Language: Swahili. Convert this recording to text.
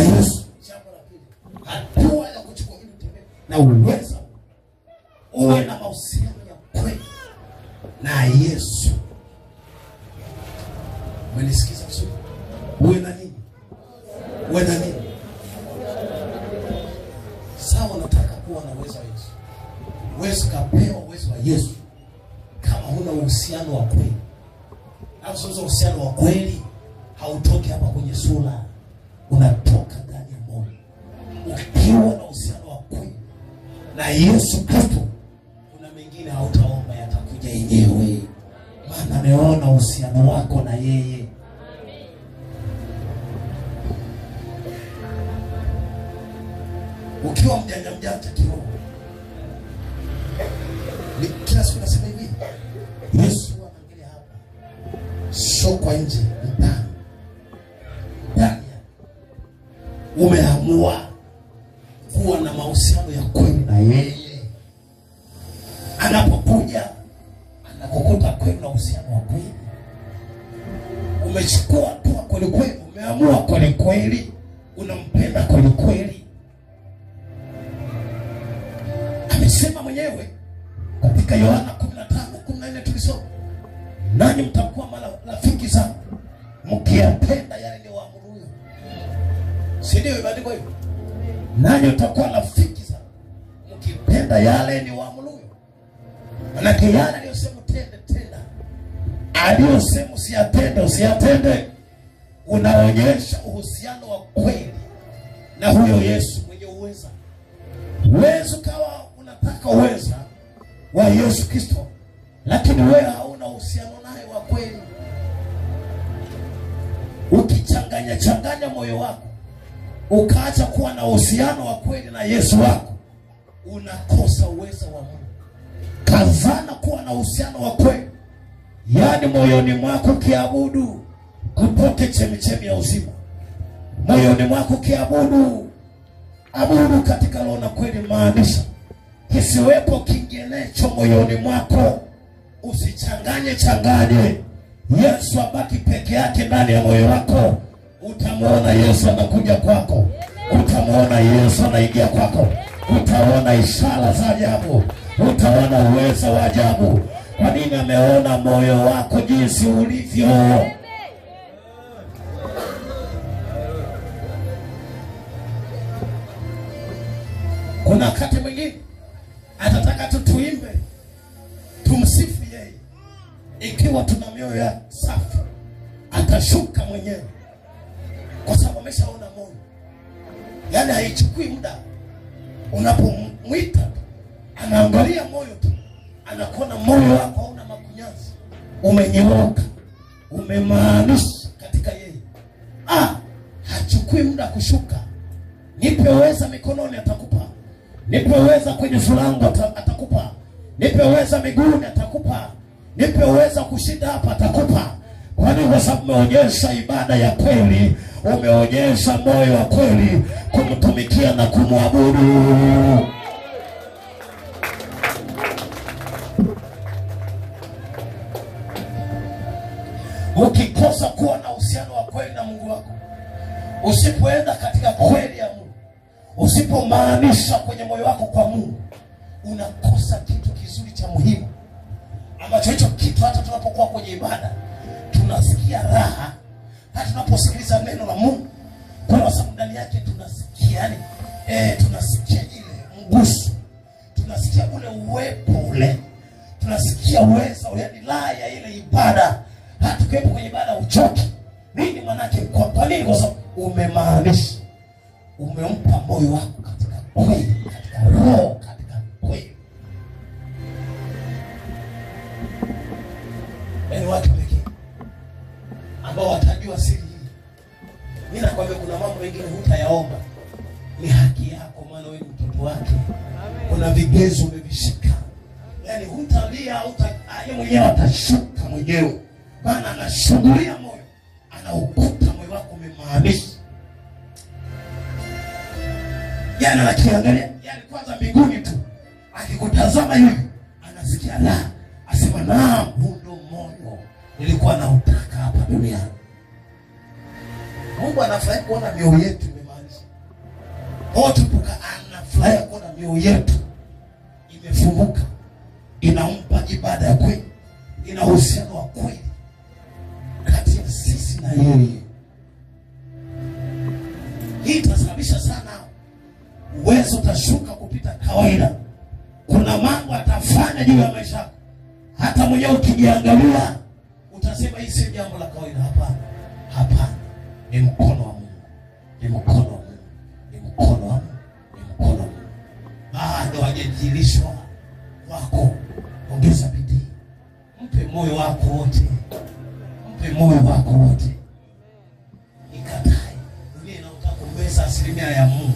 Yesu. Jambo la pili, hatua ya kuchukua ili utembee na uweza, uwe na mahusiano ya kweli na Yesu. Mwenisikiza vizuri? Uwe na nini? Uwe na nini? Sawa, nataka kuwa na uwezo wa Yesu. Uwezo kapewa uwezo wa Yesu kama huna uhusiano wa kweli. Na sasa uhusiano wa kweli hautoki hapa kwenye sura, unatoka ndani ya moyo. Ukiwa na uhusiano wa kweli na Yesu Kristo, kuna mengine hautaomba, yatakuja yenyewe. Maana ameona uhusiano wako na yeye. Ukiwa mjanja kiroho, kila siku nasema hivi, Yesu anaangalia hapa, sio kwa nje, ndani. Umeamua kuwa na mahusiano ya kweli na yeye. Anapokuja anakukuta kweli na uhusiano wa kweli. Umechukua hatua kweli kweli, umeamua kweli kweli, unampenda kweli kweli. Amesema mwenyewe katika Yohana 15:14 tulisoma, nanyi mtakuwa marafiki zangu mkiyapenda yale niwaamuruyo. Si ndio imeandikwa hivyo? Nanyi mtakuwa rafiki zangu mkipenda yale niwaamuruyo. Maana yale aliyosema tenda, aliyosema usiyatende, unaonyesha uhusiano wa kweli na huyo Yesu mwenye uweza. Uwezo kawa unataka uweza wa Yesu Kristo, lakini wewe hauna uhusiano naye wa kweli. Ukichanganya moyo wako, ukaacha kuwa na uhusiano wa kweli na Yesu wako, unakosa uwezo wa Mungu. Kazana kuwa na uhusiano wa kweli, yaani moyoni mwako kiabudu, kutoke chemichemi ya uzima. Moyoni mwako kiabudu, abudu katika roho na kweli, maanisha kisiwepo kinginecho moyoni mwako. Usichanganye. Yesu abaki peke yake ndani ya moyo wako. Utamuona Yesu anakuja kwako, utamuona Yesu anaingia kwako, utaona ishara za ajabu, utaona uwezo wa ajabu. Kwa nini? Ameona moyo wako jinsi ulivyo. Kuna wakati mwingine atataka tuimbe, tumsifu yeye. Ikiwa tuna mioyo ya safi, atashuka mwenyewe, kwa sababu ameshaona moyo. Yaani haichukui muda, unapomwita anaangalia moyo tu, anakuona moyo wako hauna makunyanzi, umenyooka, umemaanisha katika yeye. Hachukui muda kushuka. Nipe uweza mikononi, atakupa. Nipe uweza kwenye fulango, atakupa. Nipe uweza miguuni, atakupa. Nipe uweza kushinda hapa, atakupa. Kwa nini? Kwa sababu umeonyesha ibada ya kweli, umeonyesha moyo wa kweli kumtumikia na kumwabudu. Ukikosa kuwa na uhusiano wa kweli na Mungu wako, usipoenda katika kweli ya Mungu, usipomaanisha kwenye moyo wako kwa Mungu, unakosa kitu kizuri cha muhimu, ambacho hicho kitu hata tunapokuwa kwenye ibada tunasikia raha, hata tunaposikiliza neno la Mungu, kwa sababu ndani yake tunasikia, yani tunasikia ile mguso, tunasikia ule uwepo ule, tunasikia uwezo, yani raha ya ile ibada. Hata ukiwepo kwenye ibada uchoki. Nini manake? Kwa nini? Kwa sababu umemaanisha, umempa moyo wako katika kweli, katika roho, katika kweli. Ni watu pekee ambao watajua siri hii. Mimi nakwambia kuna mambo mengine hutayaomba, ni haki yako, maana wewe ni mtoto wake. Kuna vigezo umevishika, yani hutalia, yeye mwenyewe atashuka mwenyewe, maana anashughulia moyo, anaukuta moyo wako umemaanisha. Yani akiangalia, yani kwanza mbinguni tu, akikutazama hivi anasikia la, asema naam, huu ndio moyo nilikuwa nautaka hapa duniani. Mungu anafurahi kuona mioyo yetu imemaanisha. mioyo yetu imefunguka, inampa ibada ya kweli, ina uhusiano wa kweli kati ya sisi na yeye. Hii itasababisha sana uwezo utashuka kupita kawaida. Kuna mambo atafanya juu ya maisha yako, hata mwenyewe ukijiangalia utasema hii si jambo la kawaida. Hapana, hapana, ni mkono wa Mungu, ni mkono wa Mungu, ni mkono wa Mungu, ni mkono wa Mungu. Bado hajajilishwa wako, ongeza bidii, mpe moyo wako wote, mpe moyo wako wote. Ikatae dunia inataka kumeza asilimia ya Mungu.